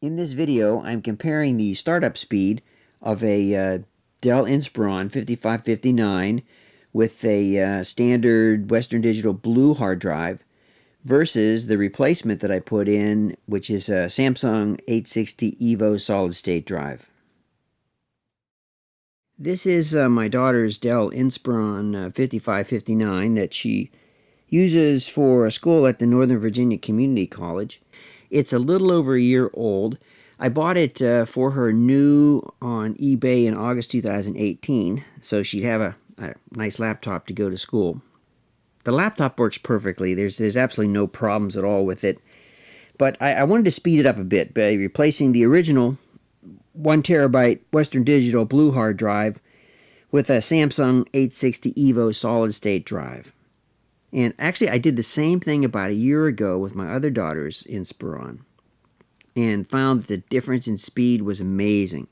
In this video, I'm comparing the startup speed of a Dell Inspiron 5559 with a standard Western Digital Blue hard drive versus the replacement that I put in, which is a Samsung 860 EVO solid state drive. This is my daughter's Dell Inspiron 5559 that she uses for a school at the Northern Virginia Community College. It's a little over a year old. I bought it for her new on eBay in August 2018, so she'd have a nice laptop to go to school. The laptop works perfectly. There's absolutely no problems at all with it. But I wanted to speed it up a bit by replacing the original 1 terabyte Western Digital Blue hard drive with a Samsung 860 EVO solid state drive. And actually, I did the same thing about a year ago with my other daughter's Inspiron and found that the difference in speed was amazing.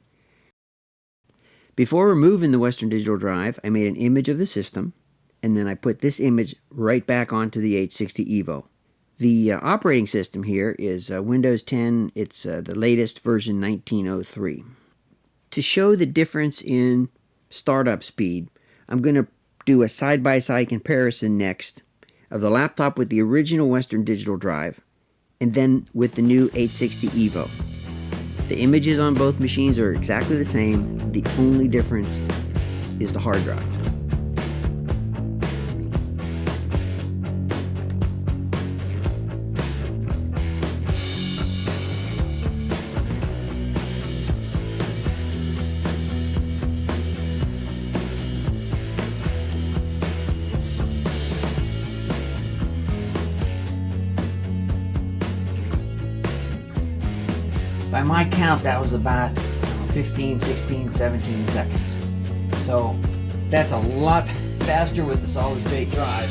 Before removing the Western Digital drive, I made an image of the system, and then I put this image right back onto the 860 EVO. The operating system here is Windows 10. It's the latest version 1903. To show the difference in startup speed, I'm going to do a side-by-side comparison next of the laptop with the original Western Digital drive and then with the new 860 EVO. The images on both machines are exactly the same. The only difference is the hard drive. By my count, that was about 15, 16, 17 seconds. So that's a lot faster with the solid state drive.